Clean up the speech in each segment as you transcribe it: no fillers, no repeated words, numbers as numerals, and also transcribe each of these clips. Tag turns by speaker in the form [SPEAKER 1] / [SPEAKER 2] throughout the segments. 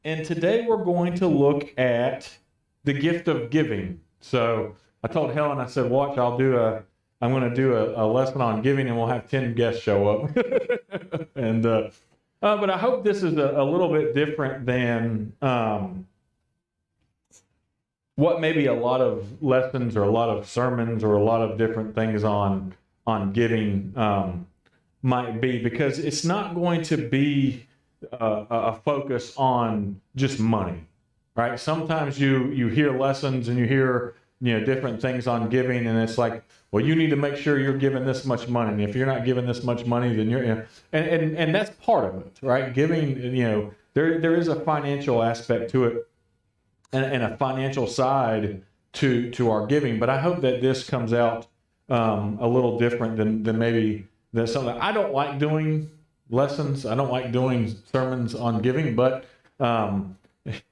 [SPEAKER 1] And today we're going to look at the gift of giving. So I told Helen, I said, watch, I'm going to do a lesson on giving and we'll have 10 guests show up. But I hope this is a little bit different than what maybe a lot of lessons or a lot of sermons or a lot of different things on giving might be, because it's not going to be a focus on just money, right? Sometimes you hear lessons and you hear different things on giving, and it's like, well, you need to make sure you're giving this much money, and if you're not giving this much money, then you're and that's part of it, right? Giving, there is a financial aspect to it and a financial side to our giving, but I hope that this comes out a little different than maybe there's something. I don't like doing lessons. I don't like doing sermons on giving, but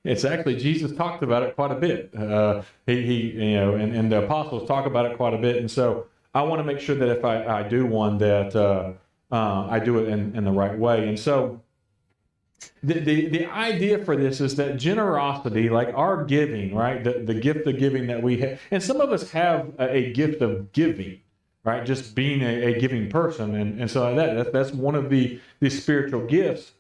[SPEAKER 1] it's actually, Jesus talked about it quite a bit. He and the apostles talk about it quite a bit. And so I want to make sure that if I do one, that I do it in the right way. And so the idea for this is that generosity, like our giving, right? The gift of giving that we have, and some of us have a gift of giving, right? Just being a giving person. And so that's one of the spiritual gifts.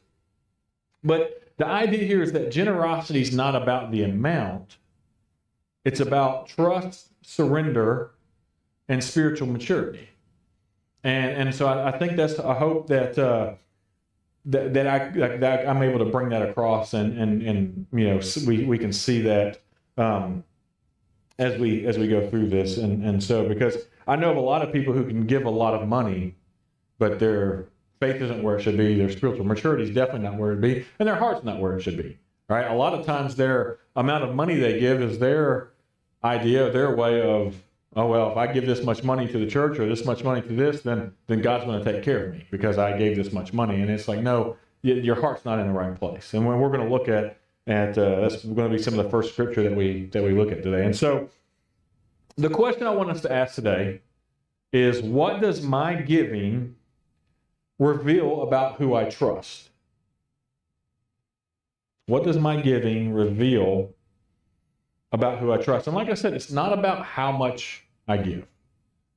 [SPEAKER 1] But the idea here is that generosity is not about the amount. It's about trust, surrender, and spiritual maturity. And so I think that's a hope that that I'm able to bring that across, and we can see that as we go through this. And so, because I know of a lot of people who can give a lot of money, but their faith isn't where it should be. Their spiritual maturity is definitely not where it should be, and their heart's not where it should be. Right? A lot of times, their amount of money they give is their idea, their way of, oh well, if I give this much money to the church or this much money to this, then God's going to take care of me because I gave this much money. And it's like, no, your heart's not in the right place. And when we're going to look at that's going to be some of the first scripture that we look at today. And so, the question I want us to ask today is, what does my giving reveal about who I trust? What does my giving reveal about who I trust? And like I said, it's not about how much I give,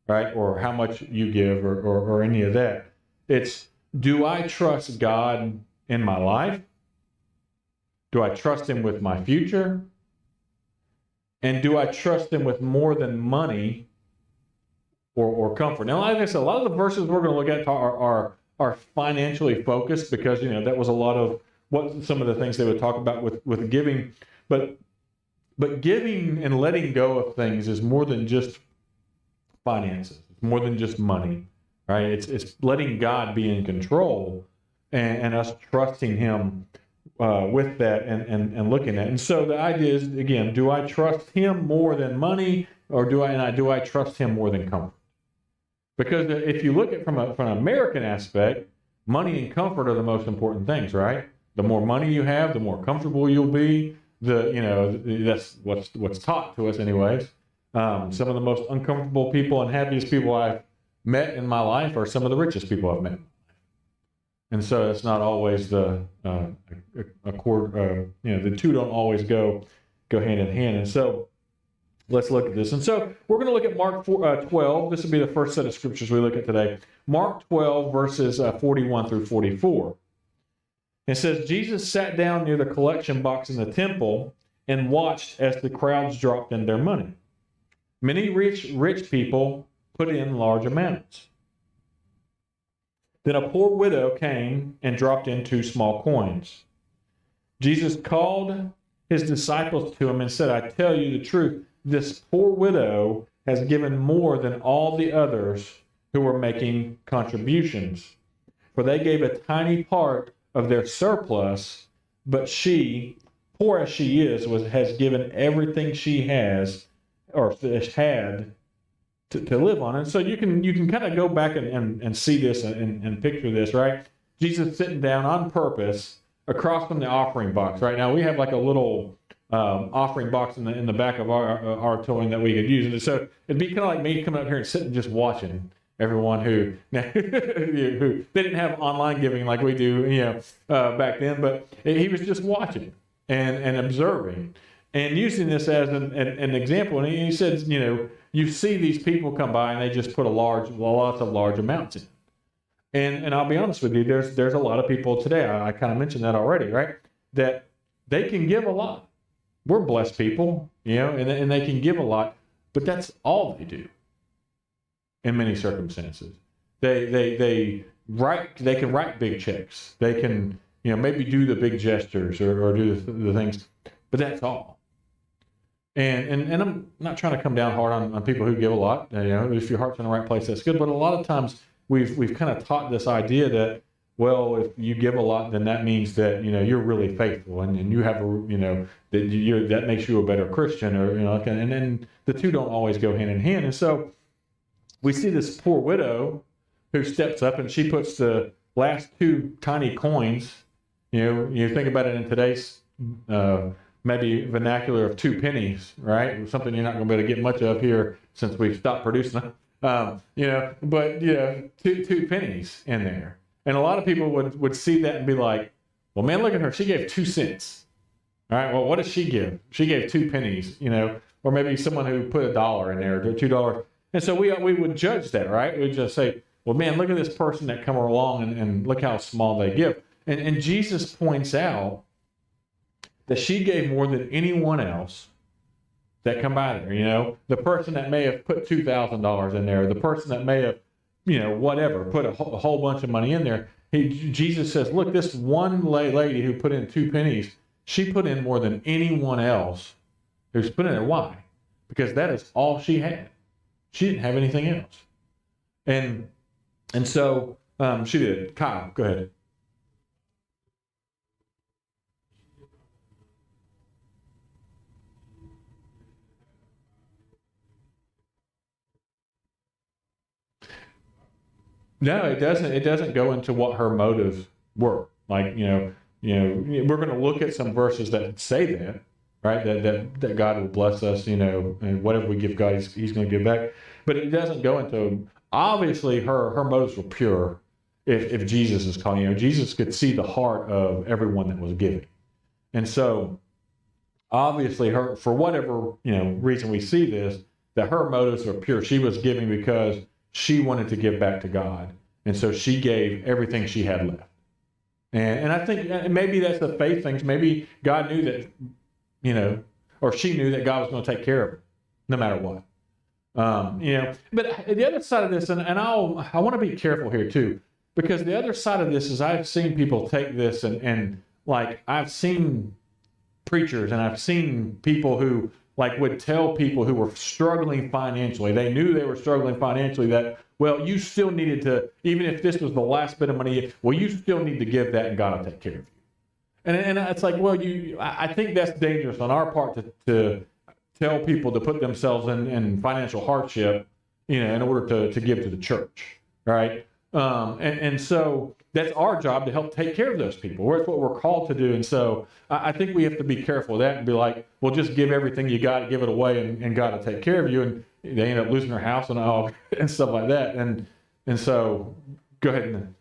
[SPEAKER 1] right? Or how much you give or any of that. It's, do I trust God in my life? Do I trust Him with my future? And do I trust Him with more than money or comfort? Now, like I said, a lot of the verses we're going to look at are financially focused, because that was a lot of what some of the things they would talk about with giving. But giving and letting go of things is more than just finances. It's more than just money, right? It's letting God be in control and us trusting Him with that and looking at it. And so the idea is, again, do I trust Him more than money, or do I trust Him more than comfort? Because if you look at from an American aspect, money and comfort are the most important things, right? The more money you have, the more comfortable you'll be. That's what's taught to us, anyways. Some of the most uncomfortable people and happiest people I've met in my life are some of the richest people I've met. And so it's not always the two don't always go hand in hand. And so let's look at this. And so we're going to look at Mark 12. This will be the first set of scriptures we look at today. Mark 12, verses 41 through 44. It says, Jesus sat down near the collection box in the temple and watched as the crowds dropped in their money. Many rich people put in large amounts. Then a poor widow came and dropped in 2 small coins. Jesus called His disciples to Him and said, I tell you the truth, this poor widow has given more than all the others who were making contributions. For they gave a tiny part of their surplus, but she, poor as she is, has given everything she has or had to live on. And so you can kind of go back and see this and picture this, right? Jesus sitting down on purpose across from the offering box. Right now we have like a little offering box in the back of our towing that we could use. And so it'd be kind of like me coming up here and sitting just watching everyone who they didn't have online giving like we do, back then, but he was just watching. and observing and using this as an example. And he said, you see these people come by and they just put lots of large amounts in. And I'll be honest with you, there's a lot of people today, I kind of mentioned that already, right? That they can give a lot. We're blessed people, and they can give a lot, but that's all they do in many circumstances. They can write big checks. They can, maybe do the big gestures or do the things, but that's all. And I'm not trying to come down hard on people who give a lot. If your heart's in the right place, that's good. But a lot of times we've kind of taught this idea that, well, if you give a lot, then that means that you're really faithful and you have that makes you a better Christian, or and then the two don't always go hand in hand. And so we see this poor widow who steps up and she puts the last two tiny coins. You think about it in today's maybe vernacular of 2 pennies, right? Something you're not going to be able to get much of here since we've stopped producing them. But 2 pennies in there. And a lot of people would see that and be like, well, man, look at her. She gave 2 cents. All right, well, what does she give? She gave 2 pennies, or maybe someone who put $1 in there, or $2. And so we would judge that, right? We'd just say, well, man, look at this person that come along and look how small they give. And Jesus points out that she gave more than anyone else that come by there. The person that may have put $2,000 in there, the person that may have, whatever, put a whole bunch of money in there. Jesus says, look, this one lady who put in 2 pennies, she put in more than anyone else who's put in there. Why? Because that is all she had. She didn't have anything else. And so she did. Kyle, go ahead. No, it doesn't. It doesn't go into what her motives were. Like, we're going to look at some verses that say that, right? That God will bless us, and whatever we give God, He's going to give back. But it doesn't go into, obviously her motives were pure. If Jesus is calling, Jesus could see the heart of everyone that was giving, and so obviously her, for whatever reason we see this, that her motives were pure. She was giving because she wanted to give back to God. And so she gave everything she had left. And I think maybe that's the faith things. Maybe God knew that, or she knew that God was going to take care of her no matter what. But the other side of this, and I want to be careful here too, because the other side of this is I've seen people take this and like I've seen preachers and I've seen people who would tell people who were struggling financially, they knew they were struggling financially, that, well, you still needed to, even if this was the last bit of money, well, you still need to give that and God will take care of you. And it's like, well, I think that's dangerous on our part to tell people to put themselves in financial hardship, in order to give to the church, right? And so that's our job to help take care of those people. That's what we're called to do. And so I think we have to be careful of that and be like, well, just give everything you got, give it away, and God will take care of you. And they end up losing their house and all and stuff like that. And so go ahead and.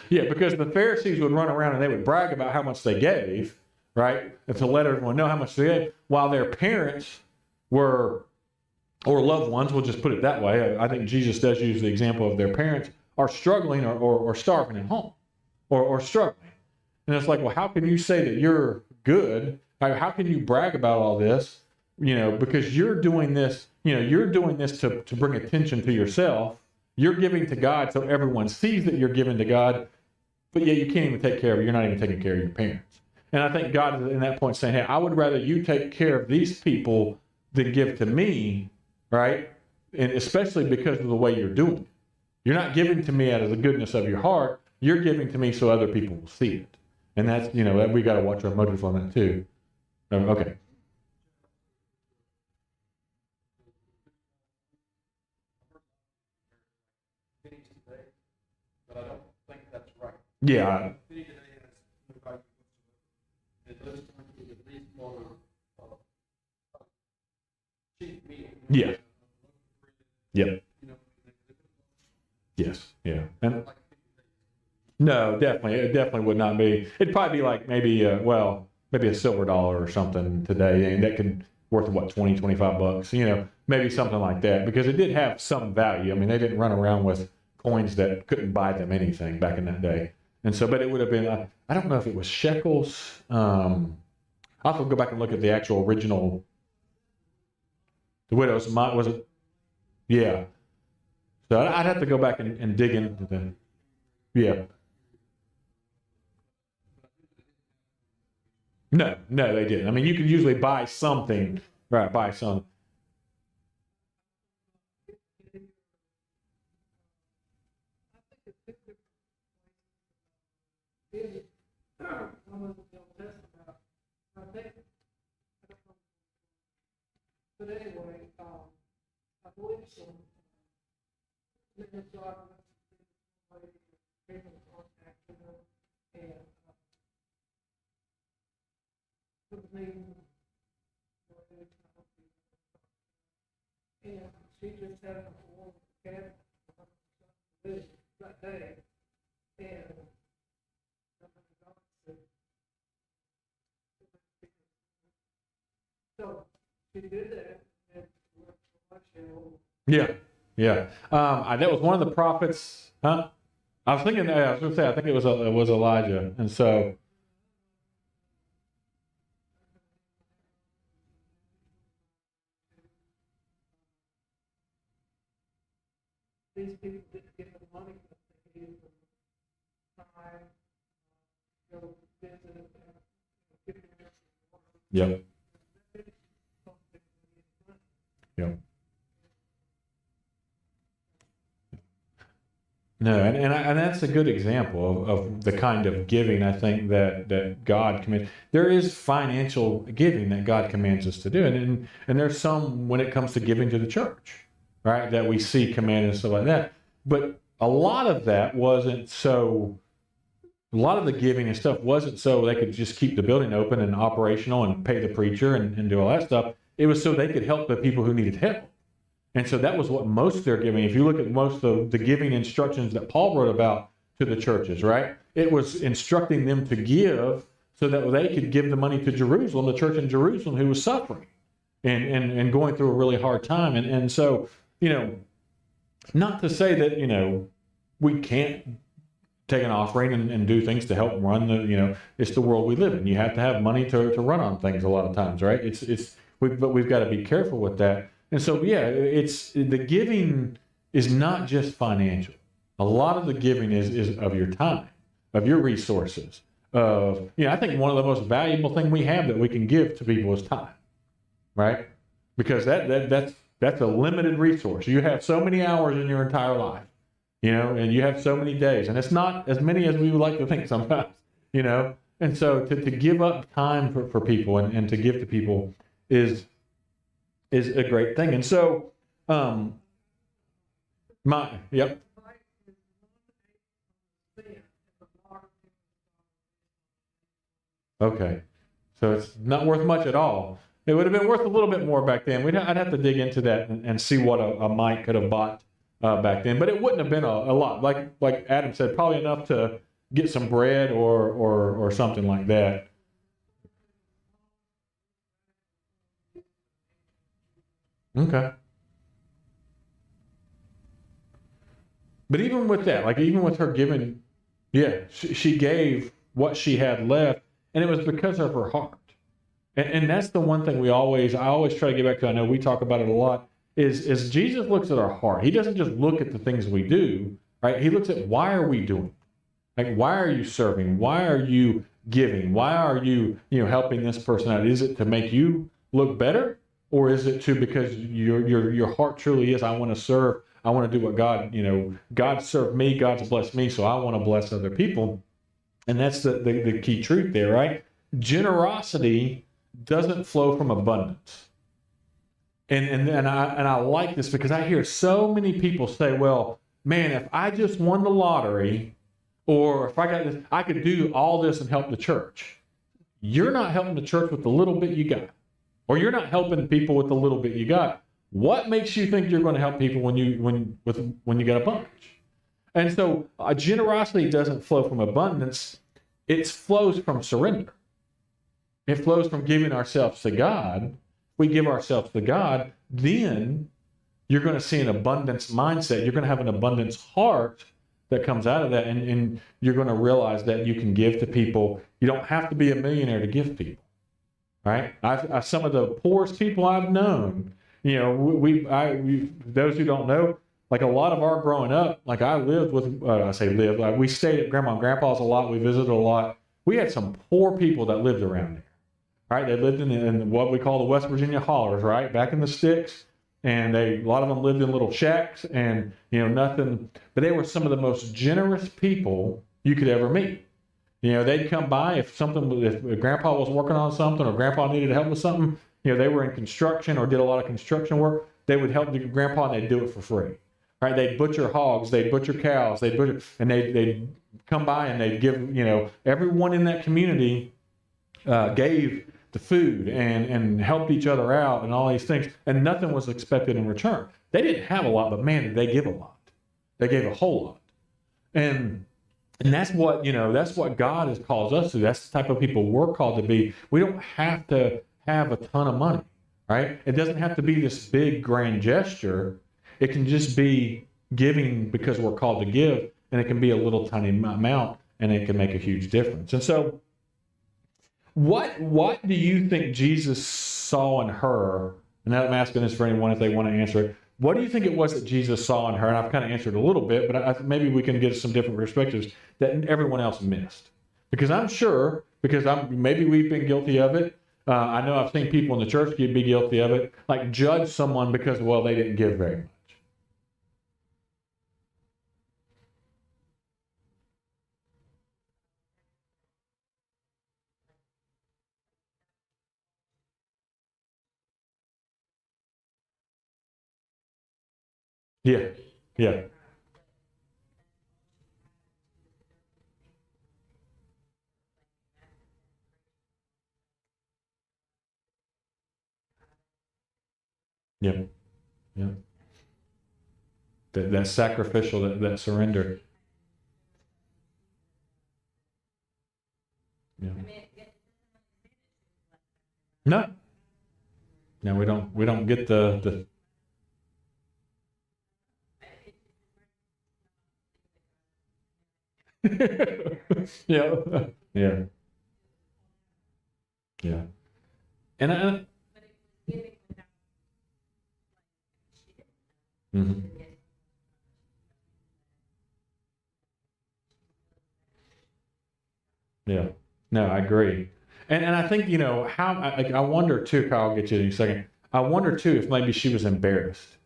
[SPEAKER 1] Yeah, because the Pharisees would run around and they would brag about how much they gave, right? And to let everyone know how much they gave, while their parents were, or loved ones, we'll just put it that way. I think Jesus does use the example of their parents are struggling or starving at home or struggling. And it's like, well, how can you say that you're good? How can you brag about all this? Because you're doing this, you're doing this to bring attention to yourself. You're giving to God so everyone sees that you're giving to God, but yet you can't even take care of it. You're not even taking care of your parents. And I think God is in that point saying, hey, I would rather you take care of these people than give to me, right? And especially because of the way you're doing it. You're not giving to me out of the goodness of your heart. You're giving to me so other people will see it. And that's, we got to watch our motives on that too. Okay. Yeah. Yeah. Yep. Yes. Yeah. And no, definitely, it definitely would not be. It'd probably be like maybe, well, maybe a silver dollar or something today, and that could worth what, 20, 25 bucks, maybe something like that, because it did have some value. I mean, they didn't run around with coins that couldn't buy them anything back in that day. And so, but it would have been, I don't know if it was shekels. I'll have to go back and look at the actual original. The widow's mite, was it? Yeah. So I'd have to go back and dig into the, yeah. No, no, they didn't. I mean, you could usually buy something, right? Buy some. Yeah, yeah. That was one of the prophets, huh? I was thinking, I was going to say, I think it was Elijah, and so yep, yep. No, and that's a good example of the kind of giving I think that God commands. There is financial giving that God commands us to do, and there's some when it comes to giving to the church, right? That we see commanded and stuff like that. But a lot of that wasn't so. A lot of the giving and stuff wasn't so they could just keep the building open and operational and pay the preacher and do all that stuff. It was so they could help the people who needed help. And so that was what most of their giving, if you look at most of the giving instructions that Paul wrote about to the churches, right? It was instructing them to give so that they could give the money to Jerusalem, the church in Jerusalem who was suffering and going through a really hard time. And so, not to say that, we can't take an offering and do things to help run it's the world we live in. You have to have money to run on things a lot of times, right? But we've got to be careful with that. And so, yeah, it's the giving is not just financial. A lot of the giving is of your time, of your resources. I think one of the most valuable thing we have that we can give to people is time, right? Because that's a limited resource. You have so many hours in your entire life, and you have so many days, and it's not as many as we would like to think sometimes, And so to give up time for people and to give to people is a great thing. And so, yep. Okay. So it's not worth much at all. It would have been worth a little bit more back then. I'd have to dig into that and see what a mite could have bought back then, but it wouldn't have been a lot. Like Adam said, probably enough to get some bread or something like that. Okay. But even with that, like even with her giving, yeah, she gave what she had left, and it was because of her heart. And that's the one thing I always try to get back to. I know we talk about it a lot. Is Jesus looks at our heart. He doesn't just look at the things we do, right? He looks at why are we doing? Like why are you serving? Why are you giving? Why are you helping this person out? Is it to make you look better, or is it to because your heart truly is I want to serve. I want to do what God served me, God's blessed me, so I want to bless other people. And that's the key truth there, right? Generosity doesn't flow from abundance. And I like this because I hear so many people say, well, man, if I just won the lottery, or if I got this, I could do all this and help the church. You're not helping the church with the little bit you got, or you're not helping people with the little bit you got. What makes you think you're going to help people when you get a bunch? And so generosity doesn't flow from abundance. It flows from surrender. It flows from giving ourselves to God. If we give ourselves to God, then you're going to see an abundance mindset. You're going to have an abundance heart that comes out of that. And you're going to realize that you can give to people. You don't have to be a millionaire to give people, right? Some of the poorest people I've known, you know, those who don't know, like a lot of our growing up, like I lived with, like we stayed at Grandma and Grandpa's a lot. We visited a lot. We had some poor people that lived around there, right? They lived in what we call the West Virginia hollers, right? Back in the sticks. And a lot of them lived in little shacks and, you know, nothing, but they were some of the most generous people you could ever meet. You know, they'd come by if Grandpa was working on something or Grandpa needed help with something, you know, they were in construction or did a lot of construction work, they would help Grandpa and they'd do it for free. Right? They'd butcher hogs, they'd butcher cows, they'd come by and they'd give, you know, everyone in that community gave the food and helped each other out and all these things, and nothing was expected in return. They didn't have a lot, but man, did they give a lot. They gave a whole lot. And that's what, you know, that's what God has called us to. That's the type of people we're called to be. We don't have to have a ton of money, right? It doesn't have to be this big grand gesture. It can just be giving because we're called to give, and it can be a little tiny amount, and it can make a huge difference. And so what do you think Jesus saw in her? And I'm asking this for anyone if they want to answer it. What do you think it was that Jesus saw in her? And I've kind of answered a little bit, but maybe we can get some different perspectives that everyone else missed. Because I'm sure, maybe we've been guilty of it. I know I've seen people in the church be guilty of it, like judge someone because, well, they didn't give very much. Yeah, yeah, yeah, yeah. That sacrificial, that surrender. Yeah. No, no, we don't get the yeah, yeah, yeah. And mhm. Yeah, no, I agree. And I think, you know, I wonder too, Kyle, I'll get you in a second. I wonder too if maybe she was embarrassed,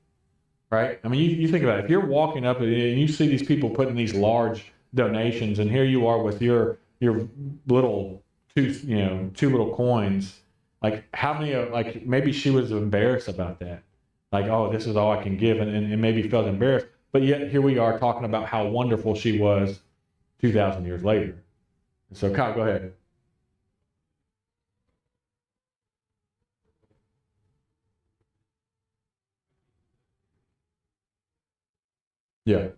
[SPEAKER 1] right? I mean, you think about it. If you're walking up and you see these people putting these large donations, and here you are with your little two little coins, like how many, like maybe she was embarrassed about that. Like, oh, this is all I can give, and maybe felt embarrassed. But yet here we are talking about how wonderful she was 2,000 years later. So Kyle, go ahead. Yeah.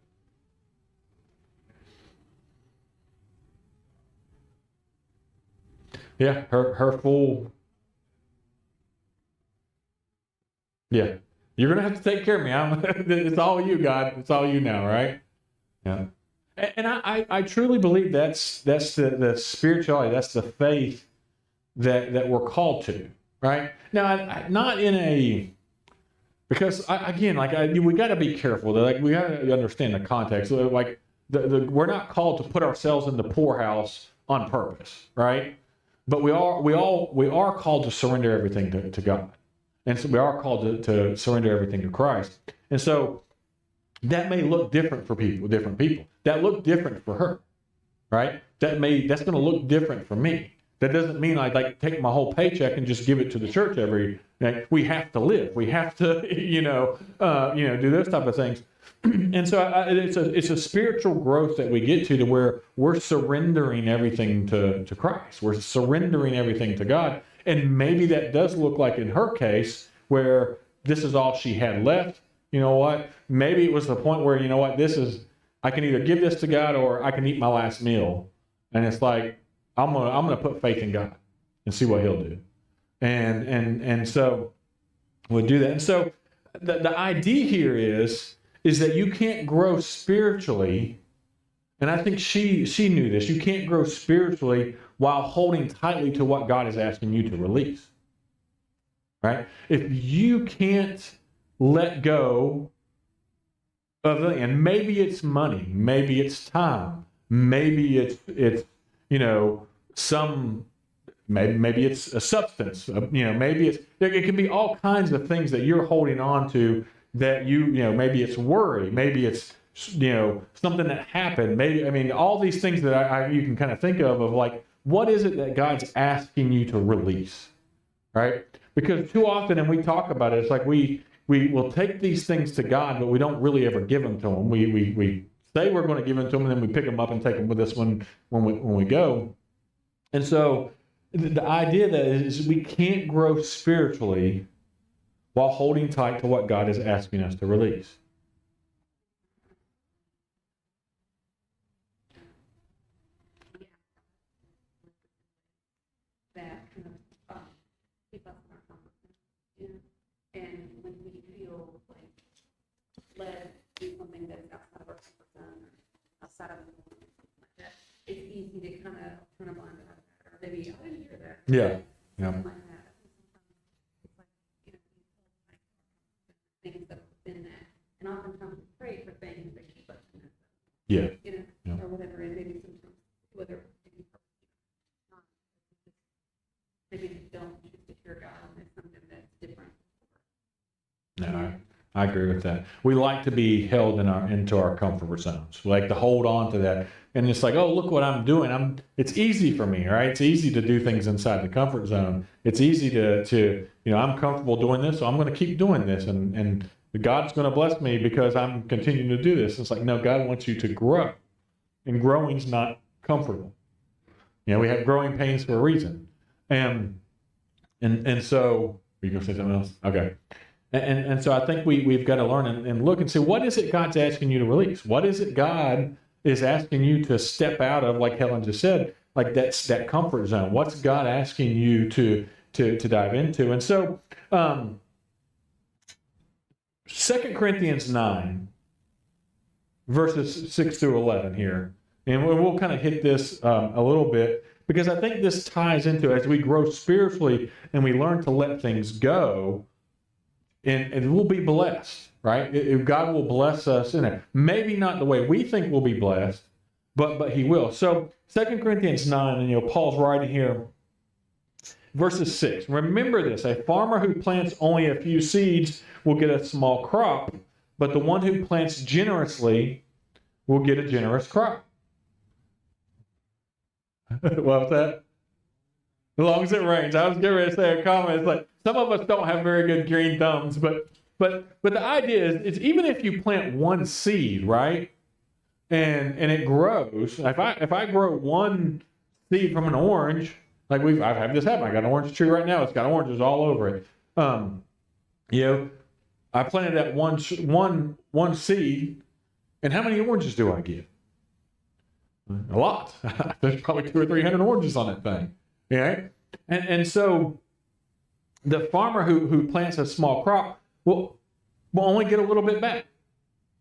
[SPEAKER 1] Yeah, her full. Yeah, you're gonna have to take care of me. It's all you, God. It's all you now, right? Yeah. And I truly believe that's the spirituality, that's the faith that we're called to, right? Now, not in a because again, we got to be careful. Like we got to understand the context. So, like we're not called to put ourselves in the poorhouse on purpose, right? But we are called to surrender everything to God, and so we are called to surrender everything to Christ. And so that may look different for different people. That looked different for her, right? That's going to look different for me. That doesn't mean I like take my whole paycheck and just give it to the church every. Like, we have to live. We have to, do those type of things. And so it's a spiritual growth that we get to where we're surrendering everything to Christ. We're surrendering everything to God. And maybe that does look like in her case where this is all she had left. You know what? Maybe it was the point where, you know what, I can either give this to God or I can eat my last meal. And it's like, I'm gonna put faith in God and see what He'll do. And so we'll do that. And so the idea here is that you can't grow spiritually. And I think she knew this. You can't grow spiritually while holding tightly to what God is asking you to release. Right? If you can't let go of it, and maybe it's money, maybe it's time, maybe it's maybe it's a substance, maybe it can be all kinds of things that you're holding on to that maybe it's worry, maybe it's something that happened, all these things that you can kind of think of like, what is it that God's asking you to release, right? Because too often, and we talk about it, it's like we will take these things to God, but we don't really ever give them to Him. We say we're going to give them to Him, and then we pick them up and take them with us when we go. And so the idea that is we can't grow spiritually while holding tight to what God is asking us to release.
[SPEAKER 2] That kind of keep us in our comfort zone. And when we feel like led to do something that's outside of our comfort zone, or outside of the norm, or something like that, it's easy to kind of turn a blind eye to that, or maybe I didn't hear that.
[SPEAKER 1] Yeah.
[SPEAKER 2] Something like that. It's like, things that are within that. And oftentimes we pray for things that keep us in that zone.
[SPEAKER 1] Yeah.
[SPEAKER 2] Yeah. Or whatever, and maybe sometimes whether maybe they don't choose to hear God, and it's something that's different.
[SPEAKER 1] No, I agree with that. We like to be held into our comfort zones. We like to hold on to that. And it's like, oh, look what I'm doing. It's easy for me, right? It's easy to do things inside the comfort zone. It's easy to I'm comfortable doing this, so I'm going to keep doing this. And God's going to bless me because I'm continuing to do this. It's like, no, God wants you to grow. And growing's not comfortable. We have growing pains for a reason. And so, are you going to say something else? Okay. And so I think we've got to learn and look and see, what is it God's asking you to release? What is it God is asking you to step out of, like Helen just said, like that comfort zone? What's God asking you to dive into? And so 2 Corinthians 9, verses 6 through 11 here. And we'll kind of hit this a little bit, because I think this ties into, as we grow spiritually and we learn to let things go, and we'll be blessed, right? God will bless us in it. Maybe not the way we think we'll be blessed, but He will. So 2 Corinthians 9, and Paul's writing here, verses 6. Remember this, a farmer who plants only a few seeds will get a small crop, but the one who plants generously will get a generous crop. What was that? As long as it rains. I was getting ready to say a comment. It's like, some of us don't have very good green thumbs, but the idea is even if you plant one seed, right, and it grows. If I grow one seed from an orange, like I've had this happen. I got an orange tree right now. It's got oranges all over it. I planted that one seed, and how many oranges do I get? A lot. There's probably 200 or 300 oranges on that thing. Yeah, and so the farmer who plants a small crop will only get a little bit back.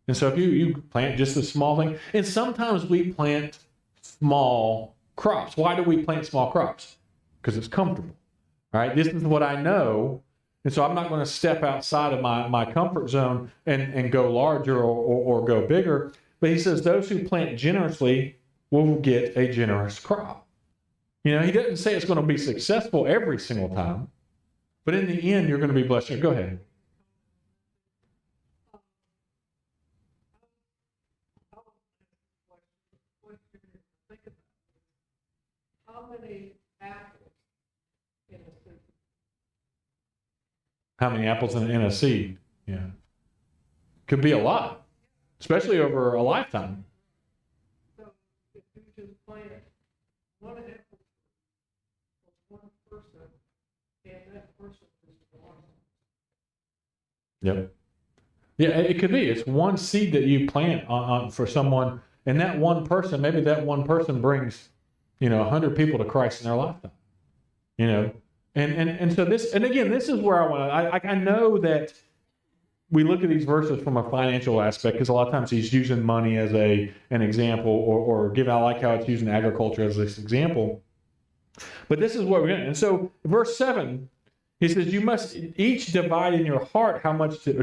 [SPEAKER 1] And so if you plant just a small thing, and sometimes we plant small crops. Why do we plant small crops? Because it's comfortable, right? This is what I know, and so I'm not going to step outside of my comfort zone and go larger or go bigger. But he says those who plant generously will get a generous crop. He doesn't say it's going to be successful every single time, but in the end, you're going to be blessed. Go ahead. How many apples in a seed? Yeah. Could be a lot, especially over a lifetime.
[SPEAKER 3] So if you just plant one apple for one person, and that person is one,
[SPEAKER 1] Yep. Yeah, it could be. It's one seed that you plant for someone, and that one person, maybe that one person brings, 100 people to Christ in their lifetime. And so this, and again, this is where I know that we look at these verses from a financial aspect, because a lot of times he's using money as an example, or I like how it's using agriculture as this example. But this is what we're doing. And so verse 7, he says, you must each decide in your heart how much to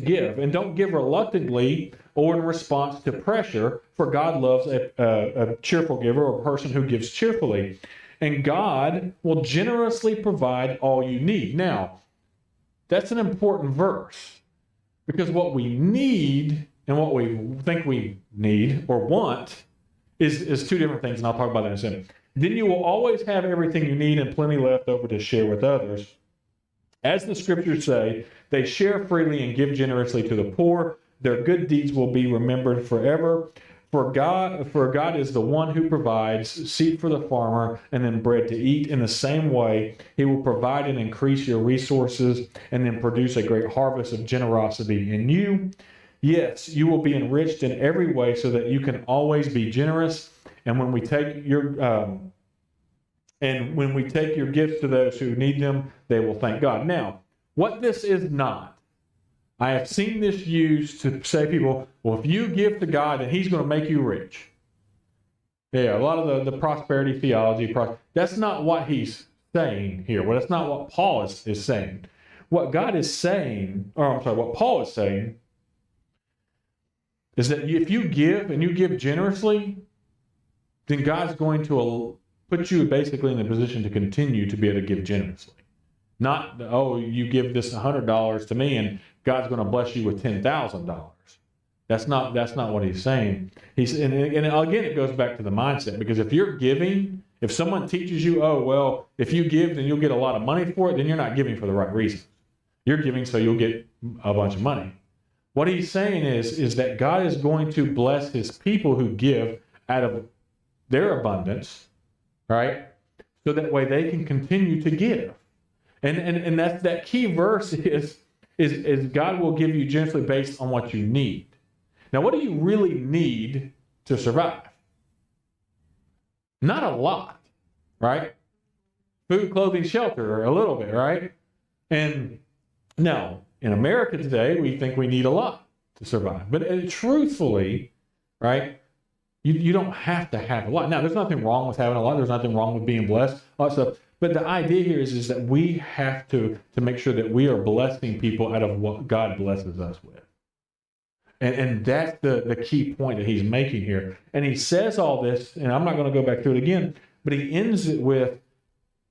[SPEAKER 1] give, and don't give reluctantly or in response to pressure, for God loves a cheerful giver, or a person who gives cheerfully. And God will generously provide all you need. Now, that's an important verse, because what we need and what we think we need or want is two different things, and I'll talk about that in a second. Then you will always have everything you need and plenty left over to share with others. As the scriptures say, they share freely and give generously to the poor. Their good deeds will be remembered forever. For God is the one who provides seed for the farmer and then bread to eat. In the same way, he will provide and increase your resources and then produce a great harvest of generosity in you. Yes, you will be enriched in every way so that you can always be generous. And when we take your gifts to those who need them, they will thank God. Now, what this is not, I have seen this used to say people, well, if you give to God, then he's going to make you rich. Yeah, a lot of the prosperity theology, that's not what he's saying here. Well, that's not what Paul is saying. What God is saying, what Paul is saying, is that if you give and you give generously, then God's going to put you basically in a position to continue to be able to give generously. Not, you give this $100 to me and God's going to bless you with $10,000. That's not what he's saying. And again, it goes back to the mindset, because if you're giving, if someone teaches you, if you give, then you'll get a lot of money for it, then you're not giving for the right reason. You're giving so you'll get a bunch of money. What he's saying is that God is going to bless his people who give out of their abundance, right? So that way they can continue to give. And that's that key verse is God will give you generously based on what you need. Now, what do you really need to survive? Not a lot, right? Food, clothing, shelter, a little bit, right? And now, in America today, we think we need a lot to survive. But truthfully, right, you don't have to have a lot. Now, there's nothing wrong with having a lot. There's nothing wrong with being blessed, all that stuff. But the idea here is that we have to make sure that we are blessing people out of what God blesses us with. And that's the key point that he's making here. And he says all this, and I'm not going to go back through it again, but he ends it with,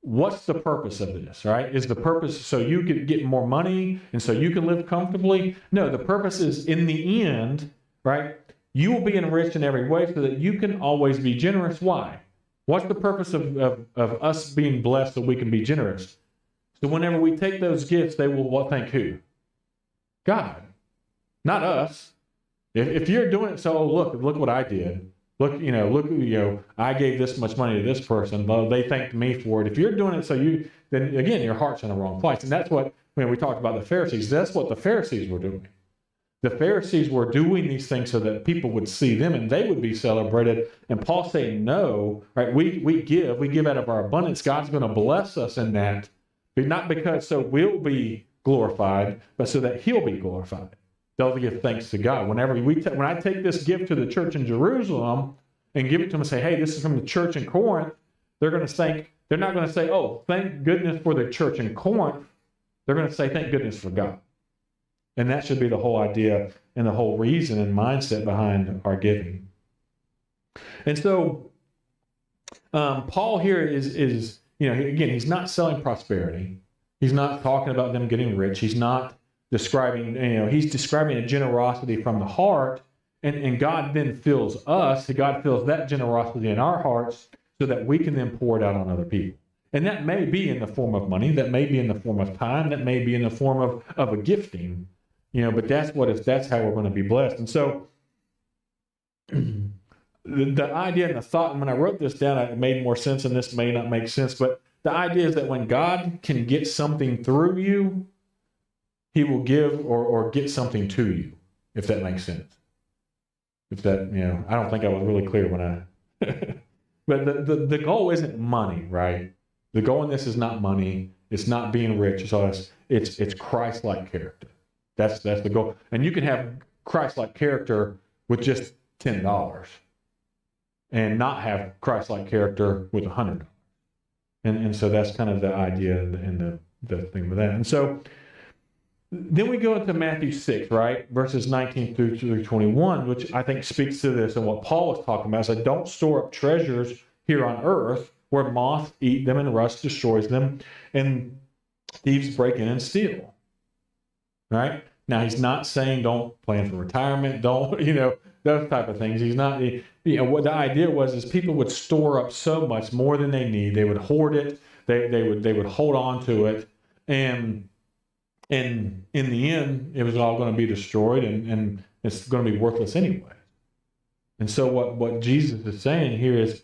[SPEAKER 1] what's the purpose of this, right? Is the purpose so you can get more money and so you can live comfortably? No, the purpose is, in the end, right, you will be enriched in every way so that you can always be generous. Why? What's the purpose of us being blessed so we can be generous? So whenever we take those gifts, they will thank who? God, not us. If you're doing it, so look what I did. Look, I gave this much money to this person. Well, they thanked me for it. If you're doing it, then again, your heart's in the wrong place. And that's what, when we talked about the Pharisees, that's what the Pharisees were doing. The Pharisees were doing these things so that people would see them and they would be celebrated. And Paul's saying, no, right? We give out of our abundance. God's going to bless us in that, but not because so we'll be glorified, but so that he'll be glorified. They'll give thanks to God. When I take this gift to the church in Jerusalem and give it to them and say, hey, this is from the church in Corinth, they're not going to say, oh, thank goodness for the church in Corinth. They're going to say, thank goodness for God. And that should be the whole idea and the whole reason and mindset behind our giving. And so Paul here is again, he's not selling prosperity. He's not talking about them getting rich. He's not describing, he's describing a generosity from the heart. And God then fills us. God fills that generosity in our hearts so that we can then pour it out on other people. And that may be in the form of money. That may be in the form of time. That may be in the form of a gifting. But that's how we're going to be blessed. And so the idea and the thought, and when I wrote this down, it made more sense, and this may not make sense, but the idea is that when God can get something through you, he will give or get something to you, if that makes sense. If that, I don't think I was really clear when I, but the goal isn't money, right? The goal in this is not money. It's not being rich. It's Christ-like character. That's the goal. And you can have Christ-like character with just $10 and not have Christ-like character with $100. And so that's kind of the idea and the thing with that. And so then we go into Matthew 6, right? Verses 19 through 21, which I think speaks to this and what Paul was talking about. Is don't store up treasures here on earth where moths eat them and rust destroys them and thieves break in and steal. Right? Now, he's not saying don't plan for retirement, don't, those type of things. He's not, what the idea was is people would store up so much more than they need. They would hoard it. They would hold on to it. And in the end, it was all going to be destroyed and it's going to be worthless anyway. And so what Jesus is saying here is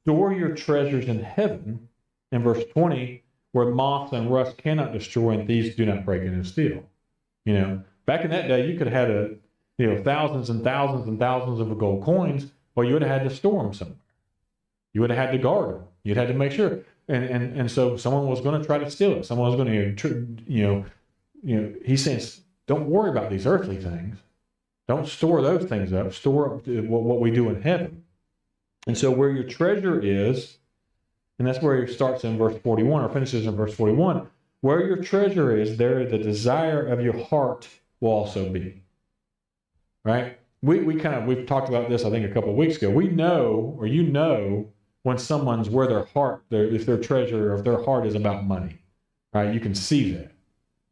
[SPEAKER 1] store your treasures in heaven, in verse 20, where moths and rust cannot destroy and thieves do not break in and steal. Back in that day, you could have had thousands and thousands and thousands of gold coins, or you would have had to store them somewhere. You would have had to guard them. You'd had to make sure. And so someone was going to try to steal it. Someone was going to, he's saying, don't worry about these earthly things. Don't store those things up. Store up what we do in heaven. And so where your treasure is, and that's where he starts in verse 41 or finishes in verse 41, where your treasure is, there the desire of your heart will also be. Right? We've talked about this, I think, a couple of weeks ago. We know, or when someone's where their heart, if their treasure or if their heart is about money. Right? You can see that.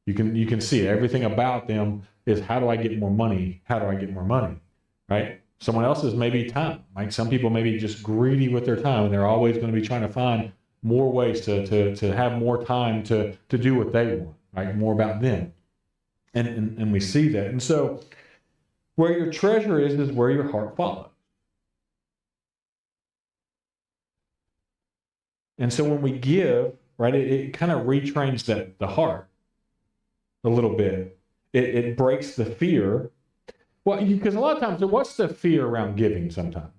[SPEAKER 1] You can see it. Everything about them is, how do I get more money? How do I get more money? Right? Someone else's maybe time. Like some people may be just greedy with their time, and they're always going to be trying to find more ways to have more time to do what they want. Right? More about them. And we see that. And so where your treasure is where your heart follows. And so when we give, right, it kind of retrains the heart a little bit. It breaks the fear. Well, because a lot of times, what's the fear around giving sometimes?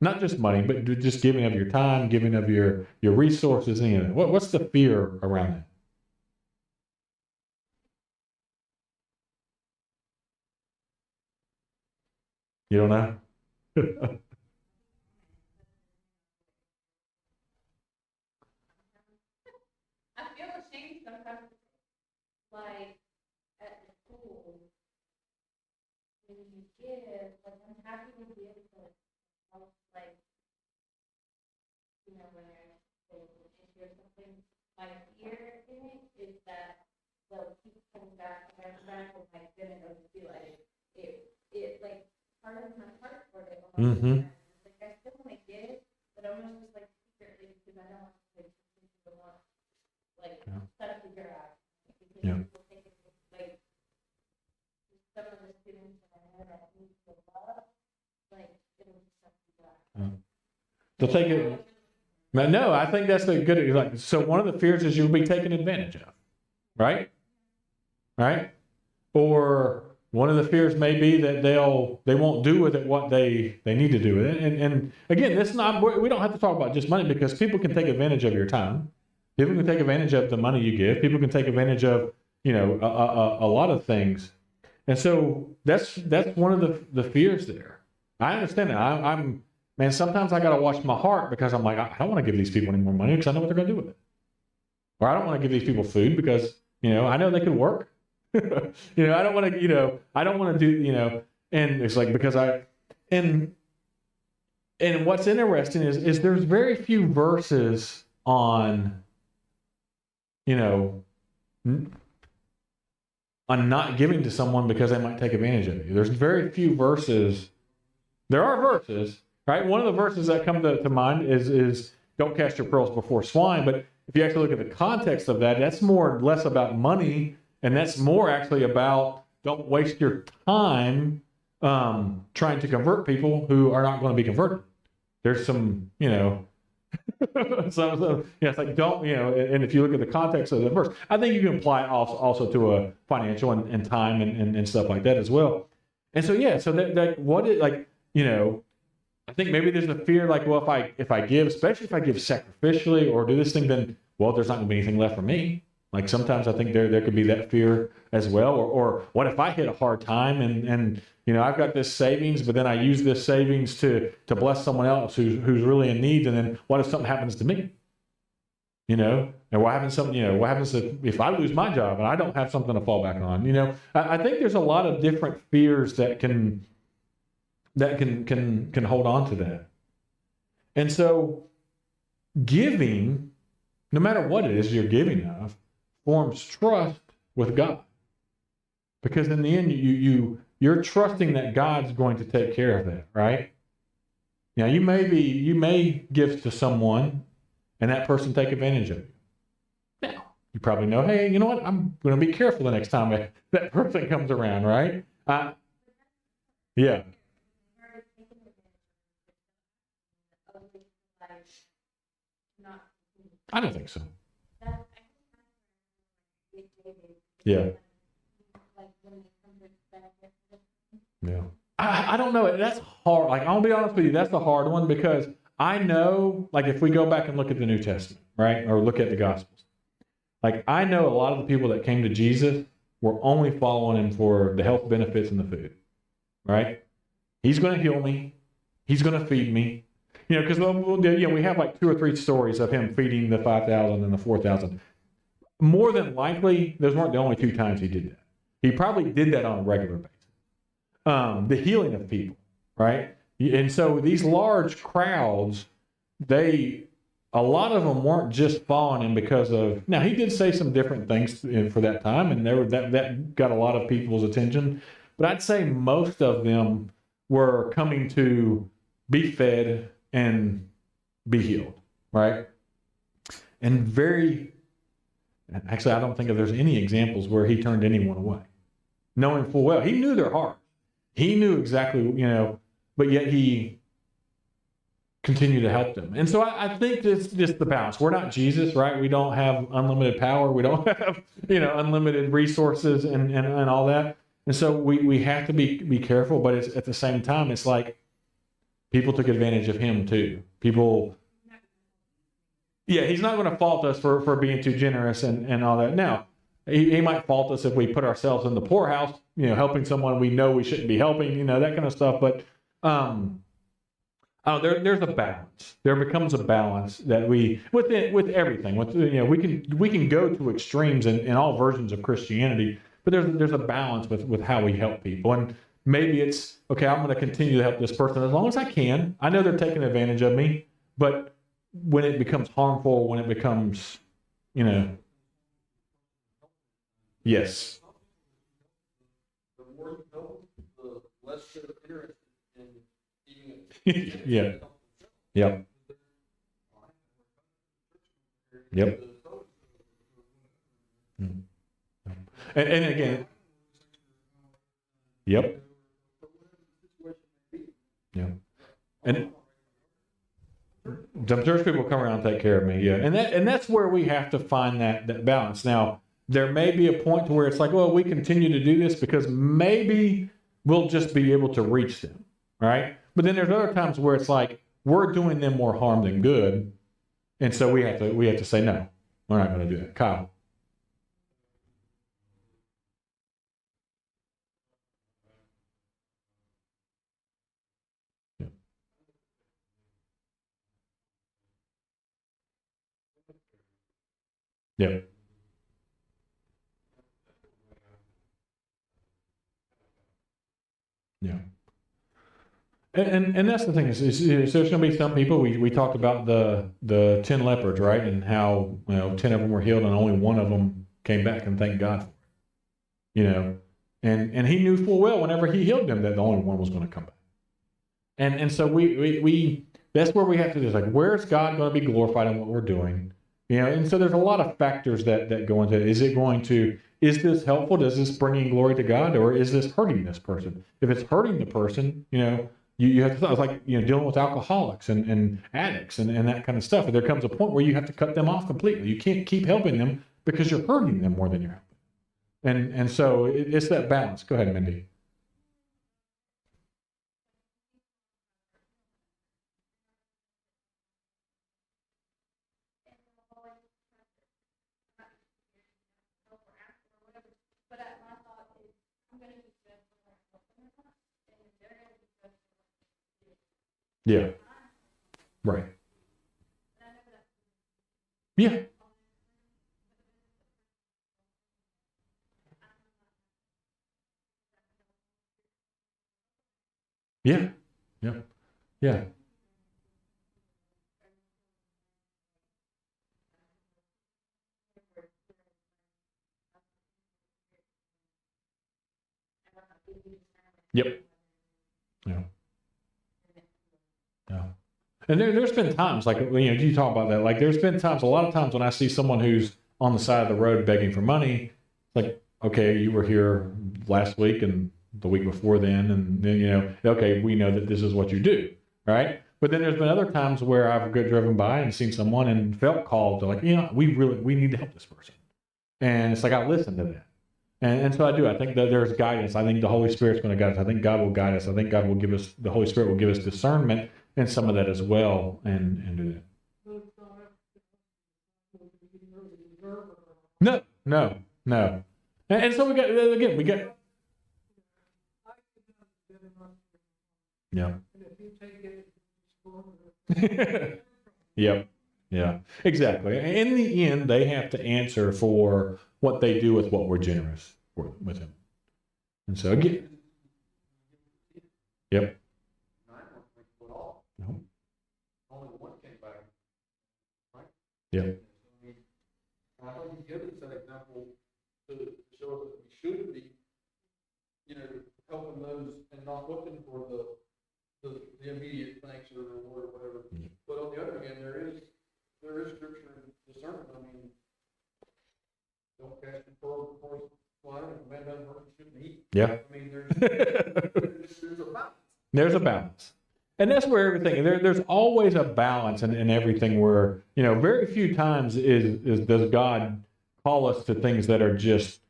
[SPEAKER 1] Not just money, but just giving of your time, giving of your resources. What's the fear around that? You don't know?
[SPEAKER 2] I feel ashamed sometimes, like at the school, when you give, like I'm happy to give, but I was like, when there's an issue or something, my fear in it is that they'll keep coming back and back and like then it'll just be like it like part of my heart for it.
[SPEAKER 1] Mm-hmm.
[SPEAKER 2] Like I still want to give, but I'm almost just like secretly because I don't want like try to figure out. Because people think it's like some of the students that I had that need to love, like it'll just have to figure out.
[SPEAKER 1] They'll take it. No, I think that's a good. Like, so one of the fears is you'll be taken advantage of, right? Right? Or one of the fears may be that they won't do with it what they need to do with it. And again, we don't have to talk about just money because people can take advantage of your time. People can take advantage of the money you give. People can take advantage of a lot of things. And so that's one of the fears there. I understand that. Man, sometimes I got to watch my heart because I'm like, I don't want to give these people any more money because I know what they're going to do with it. Or I don't want to give these people food because, I know they could work. I don't want to, I don't want to do, and it's like, because and what's interesting is there's very few verses on, on not giving to someone because they might take advantage of you. There's very few verses. There are verses. Right? One of the verses that come to mind is don't cast your pearls before swine. But if you actually look at the context of that, that's more or less about money. And that's more actually about don't waste your time trying to convert people who are not going to be converted. There's some, So yeah, it's like don't, and if you look at the context of the verse, I think you can apply it also to a financial and time and stuff like that as well. And so yeah, so that what it like, I think maybe there's a fear like, well, if I give, especially if I give sacrificially or do this thing, then well, there's not going to be anything left for me. Like sometimes I think there could be that fear as well, or what if I hit a hard time and I've got this savings, but then I use this savings to bless someone else who's really in need, and then what if something happens to me? And what happens if I lose my job and I don't have something to fall back on? I think there's a lot of different fears that can hold on to that. And so giving, no matter what it is you're giving of, forms trust with God. Because in the end, you're trusting that God's going to take care of that, right? Now, you may give to someone and that person take advantage of you. Now, you probably know, hey, you know what? I'm going to be careful the next time that person comes around, right? Yeah. I don't think so. Yeah. Yeah. I don't know. That's hard. Like, I'll be honest with you, that's the hard one because I know, like, if we go back and look at the New Testament, right, or look at the Gospels, like, I know a lot of the people that came to Jesus were only following him for the health benefits and the food, right? He's going to heal me. He's going to feed me. Because we have like 2 or 3 stories of him feeding the 5,000 and the 4,000. More than likely, those weren't the only 2 times he did that. He probably did that on a regular basis. The healing of people, right? And so these large crowds, a lot of them weren't just following him because of. Now he did say some different things for that time, and that got a lot of people's attention. But I'd say most of them were coming to be fed and be healed, right? And actually, I don't think there's any examples where he turned anyone away, knowing full well he knew their heart. He knew exactly, but yet he continued to help them. And so I think it's just the balance. We're not Jesus, right? We don't have unlimited power. We don't have, unlimited resources and all that. And so we have to be careful, but it's at the same time, it's like people took advantage of him too. He's not going to fault us for being too generous and all that. Now, he might fault us if we put ourselves in the poorhouse, helping someone we know we shouldn't be helping, that kind of stuff. But there's a balance. There becomes a balance that with everything. We can go to extremes in all versions of Christianity, but there's a balance with how we help people. And maybe it's okay. I'm going to continue to help this person as long as I can. I know they're taking advantage of me, but when it becomes harmful, when it becomes, yes.
[SPEAKER 3] The more you know, the less they're interested in eating it.
[SPEAKER 1] Yeah. Yep. Yep. And again, yep. Yeah. And the church people come around and take care of me, yeah. And that's where we have to find that balance. Now, there may be a point to where it's like, well, we continue to do this because maybe we'll just be able to reach them, right? But then there's other times where it's like we're doing them more harm than good, and so we have to say no, we're not going to do that. Kyle. Yeah. Yeah. And that's the thing is there's going to be some people, we talked about the 10 lepers, right? And how, 10 of them were healed and only one of them came back and thanked God for it, and he knew full well whenever he healed them that the only one was going to come back. And so we that's where we have to do is like, where's God going to be glorified in what we're doing? And so there's a lot of factors that go into it. Is this helpful? Does this bring glory to God, or is this hurting this person? If it's hurting the person, You have to, it's like, dealing with alcoholics and addicts and that kind of stuff. There comes a point where you have to cut them off completely. You can't keep helping them because you're hurting them more than you're helping. And so it's that balance. Go ahead, Mindy.
[SPEAKER 2] But my thought is, I'm going to be stressed when I help them or not, and if they're going to be stressed
[SPEAKER 1] Yeah. Right. Yeah. Yeah. Yeah. Yeah. Yep. Yeah. Yeah. And there's been times like, you talk about that. Like, there's been times, a lot of times when I see someone who's on the side of the road begging for money, like, okay, you were here last week and the week before then, and then, okay, we know that this is what you do, right? But then there's been other times where I've driven by and seen someone and felt called to, like, we need to help this person. And it's like, I listen to that. And so I do. I think that there's guidance. I think the Holy Spirit's going to guide us. I think God will guide us. I think God will give us, the Holy Spirit will give us discernment in some of that as well, and do that. No. And so we got, yeah. Yep. Yeah, exactly. In the end, they have to answer for what they do with what we're generous with them. And so again, yep. No.
[SPEAKER 3] Only one came back, right?
[SPEAKER 1] Yeah.
[SPEAKER 3] I think he gives us that example to show us that we should be, helping those and not looking for the immediate thanks or reward or whatever.
[SPEAKER 1] Yeah.
[SPEAKER 3] But on the other hand, there is scripture and discernment. I mean, don't cast your pearls before swine, if a man doesn't work, he shouldn't eat.
[SPEAKER 1] Yeah.
[SPEAKER 3] I mean, there's a balance.
[SPEAKER 1] There's a balance. And that's where everything, there's always a balance in everything where, very few times does God call us to things that are just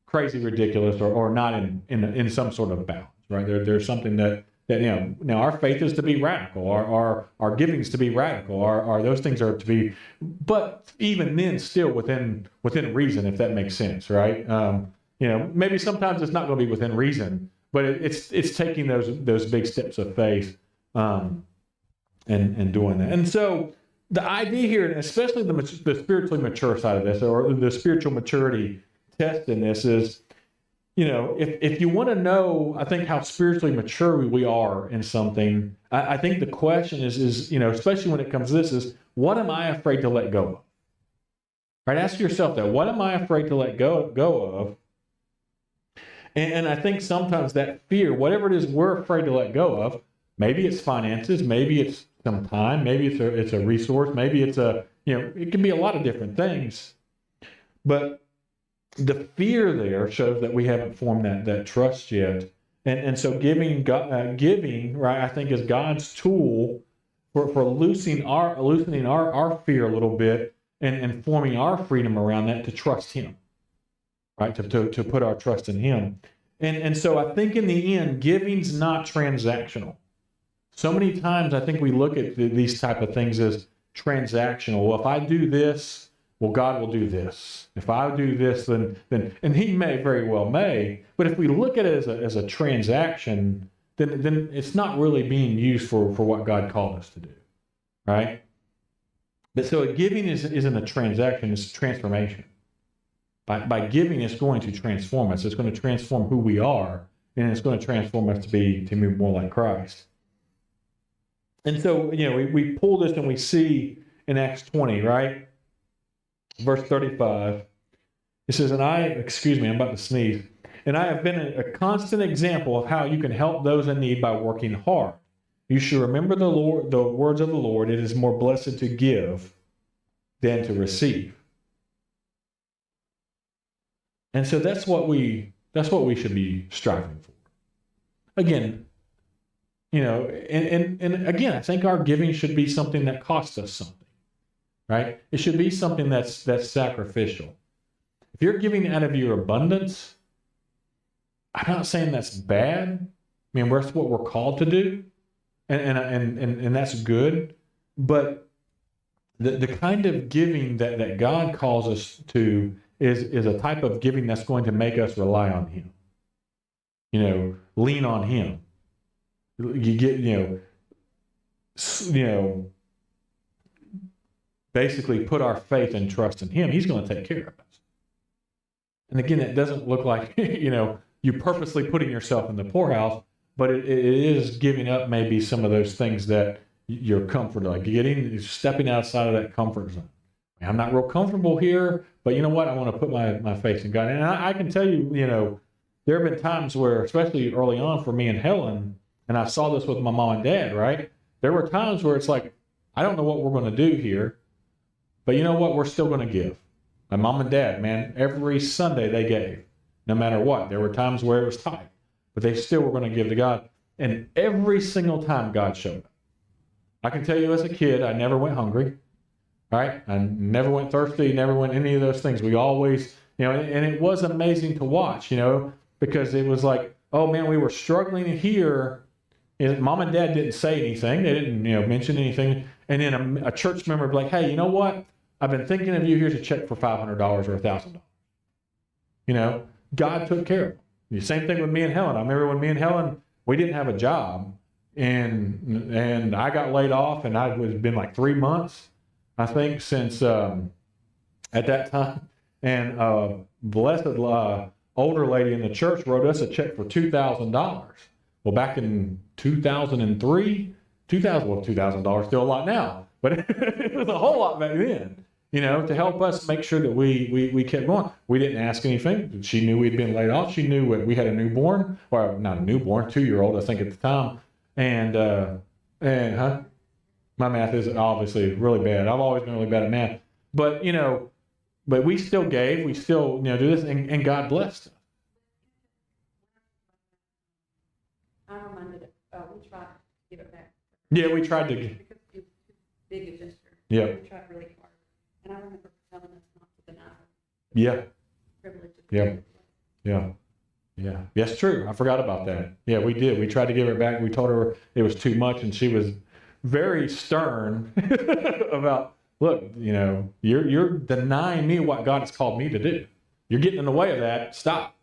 [SPEAKER 1] crazy ridiculous or not in some sort of balance, right? There's something that now our faith is to be radical, our giving is to be radical, our those things are to be, but even then still within reason, if that makes sense, right? Maybe sometimes it's not going to be within reason, but it's taking those big steps of faith, and doing that. And so the idea here, and especially the spiritually mature side of this, or the spiritual maturity test in this is, if you want to know, I think, how spiritually mature we are in something, I think the question is, especially when it comes to this, is what am I afraid to let go of? Right? Ask yourself that. What am I afraid to let go of? And I think sometimes that fear, whatever it is we're afraid to let go of, maybe it's finances, maybe it's some time, maybe it's a resource, maybe it's it can be a lot of different things. But the fear there shows that we haven't formed that trust yet. And so giving, right, I think is God's tool for loosening our fear a little bit and forming our freedom around that to trust Him, right? To put our trust in Him. And so I think in the end, giving's not transactional. So many times I think we look at these type of things as transactional. Well, if I do this, well, God will do this. If I do this, then and He very well may. But if we look at it as a transaction, then it's not really being used for what God called us to do, right? But so giving isn't a transaction; it's a transformation. By giving, it's going to transform us. It's going to transform who we are, and it's going to transform us to be more like Christ. And so, we pull this and we see in Acts 20, right? Verse 35, it says, I'm about to sneeze. And I have been a constant example of how you can help those in need by working hard. You should remember the words of the Lord. It is more blessed to give than to receive. And so that's what we should be striving for. Again, you know, and again, I think our giving should be something that costs us something, right? It should be something that's sacrificial. If you're giving out of your abundance, I'm not saying that's bad. I mean, that's what we're called to do, and that's good. But the kind of giving that God calls us to is a type of giving that's going to make us rely on Him. You know, lean on Him. You get, you know, basically put our faith and trust in Him. He's going to take care of us. And again, it doesn't look like, you know, you purposely putting yourself in the poorhouse, but it is giving up maybe some of those things that you're comfortable, like stepping outside of that comfort zone. I'm not real comfortable here, but you know what? I want to put my faith in God. And I can tell you, you know, there have been times where, especially early on for me and Helen, and I saw this with my mom and dad, right? There were times where it's like, I don't know what we're going to do here, but you know what? We're still going to give. My mom and dad, man, every Sunday they gave, no matter what. There were times where it was tight, but they still were going to give to God. And every single time God showed up. I can tell you as a kid, I never went hungry, right? I never went thirsty, never went any of those things. We always, you know, and it was amazing to watch, you know, because it was like, oh man, we were struggling here. And mom and dad didn't say anything. They didn't, you know, mention anything. And then a church member would be like, hey, you know what? I've been thinking of you. Here's a check for $500 or $1,000. You know, God took care of it. The same thing with me and Helen. I remember when me and Helen, we didn't have a job, and I got laid off, and it was been like 3 months, I think, since at that time. And blessed older lady in the church wrote us a check for $2,000. Well, back in 2003, $2,000 still a lot now, but it was a whole lot back then, you know, to help us make sure that we kept going. We didn't ask anything. She knew we'd been laid off. She knew we had a newborn, or not a newborn, 2-year-old, I think at the time. And my math is obviously really bad. I've always been really bad at math, but you know, but we still gave, we still, you know, do this, and God blessed us.
[SPEAKER 2] I reminded it, we tried to give it back.
[SPEAKER 1] Yeah, we tried to.
[SPEAKER 2] Because it was too big a gesture.
[SPEAKER 1] Yeah.
[SPEAKER 2] We tried really hard. And I remember telling us not to deny
[SPEAKER 1] Yeah.
[SPEAKER 2] privilege.
[SPEAKER 1] Yeah. Yeah. That's true. I forgot about that. Yeah, we did. We tried to give her back. We told her it was too much, and she was very stern about, look, you know, you're denying me what God has called me to do. You're getting in the way of that. Stop.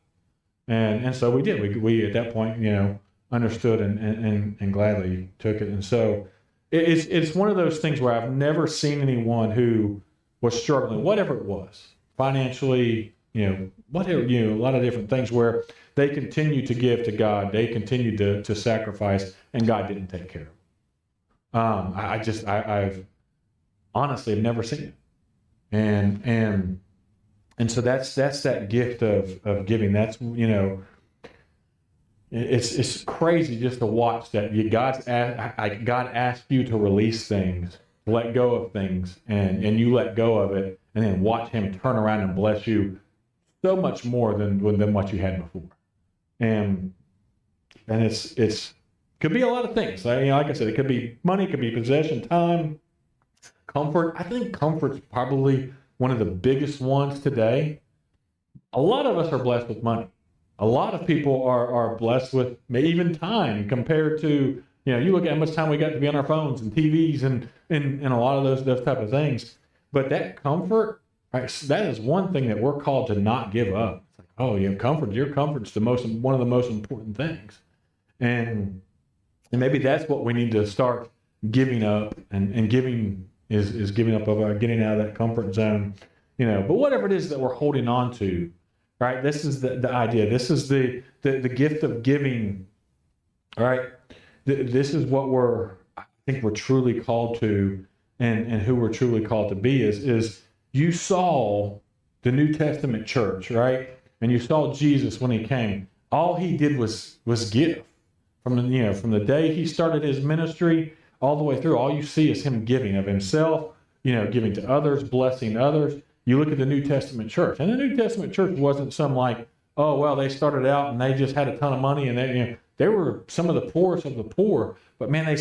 [SPEAKER 1] And so we did. We at that point, you know, understood and gladly took it. And so it's one of those things where I've never seen anyone who was struggling, whatever it was, financially, you know, whatever, you know, a lot of different things where they continued to give to God, they continued to sacrifice, and God didn't take care of them. I've honestly have never seen it. And so that's that gift of giving. That's, you know, it's crazy just to watch that. God asked you to release things, let go of things, and you let go of it, and then watch Him turn around and bless you so much more than what you had before. And it's could be a lot of things. You know, like I said, it could be money, it could be possession, time, comfort. I think comfort's probably one of the biggest ones today. A lot of us are blessed with money. A lot of people are blessed with even time compared to, you know, you look at how much time we got to be on our phones and TVs and a lot of those type of things. But that comfort, right, that is one thing that we're called to not give up. It's like, oh, yeah, your comfort's one of the most important things. And maybe that's what we need to start giving up, and giving is giving up of getting out of that comfort zone, you know. But whatever it is that we're holding on to, right? This is the idea. This is the gift of giving. All right. This is what I think we're truly called to, and who we're truly called to be is you saw the New Testament church, right? And you saw Jesus when He came. All He did was give. From the day He started His ministry all the way through, all you see is Him giving of Himself, you know, giving to others, blessing others. You look at the New Testament church, and the New Testament church wasn't some like, oh, well, they started out and they just had a ton of money, and they, you know, They were some of the poorest of the poor, but man, they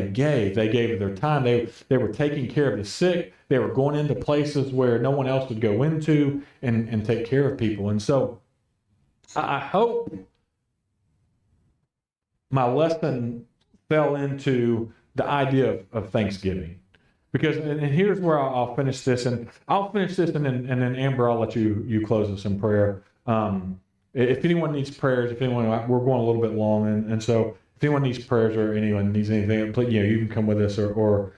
[SPEAKER 1] gave of their time. They were taking care of the sick. They were going into places where no one else would go into and take care of people. And so I hope my lesson fell into the idea of Thanksgiving. Because, and here's where I'll finish this, and then Amber, I'll let you close us in prayer. If anyone needs prayers, we're going a little bit long, and so if anyone needs prayers or anyone needs anything, please, you can come with us or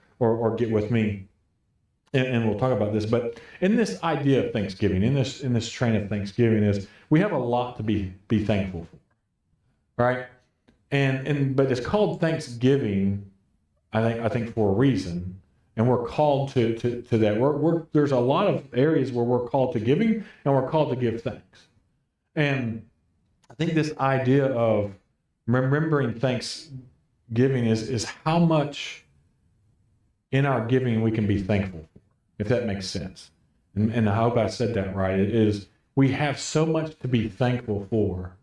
[SPEAKER 1] get with me, and we'll talk about this. But in this idea of Thanksgiving, in this train of Thanksgiving, is we have a lot to be thankful for, right? But it's called Thanksgiving, I think for a reason. And we're called to that. There's a lot of areas where we're called to giving, and we're called to give thanks. And I think this idea of remembering Thanksgiving is how much in our giving we can be thankful for, if that makes sense. And I hope I said that right. It is, we have so much to be thankful for,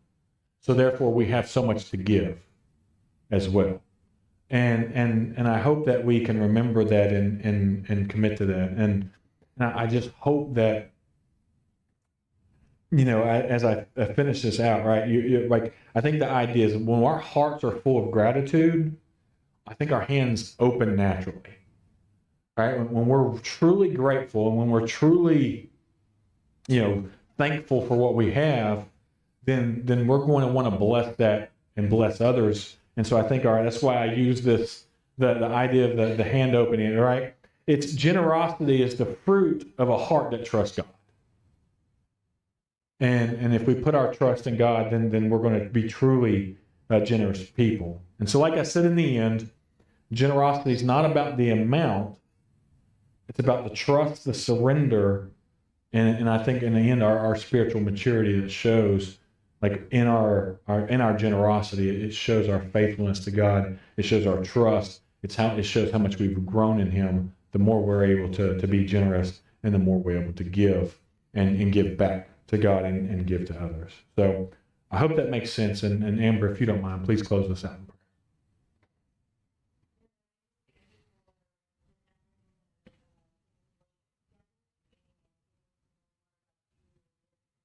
[SPEAKER 1] so therefore we have so much to give as well. And I hope that we can remember that and commit to that. And I just hope that, as I finish this out, right, like, I think the idea is when our hearts are full of gratitude, I think our hands open naturally, right? When we're truly grateful and when we're truly, thankful for what we have, then we're going to want to bless that and bless others. And so I think, all right, that's why I use this, the idea of the hand opening, right? It's generosity is the fruit of a heart that trusts God. And if we put our trust in God, then we're going to be truly generous people. And so, like I said in the end, generosity is not about the amount. It's about the trust, the surrender, and I think in the end, our spiritual maturity that shows, like in our generosity, it shows our faithfulness to God. It shows our trust. It shows how much we've grown in Him. The more we're able to be generous, and the more we're able to give and give back to God and give to others. So I hope that makes sense. And Amber, if you don't mind, please close us out in prayer.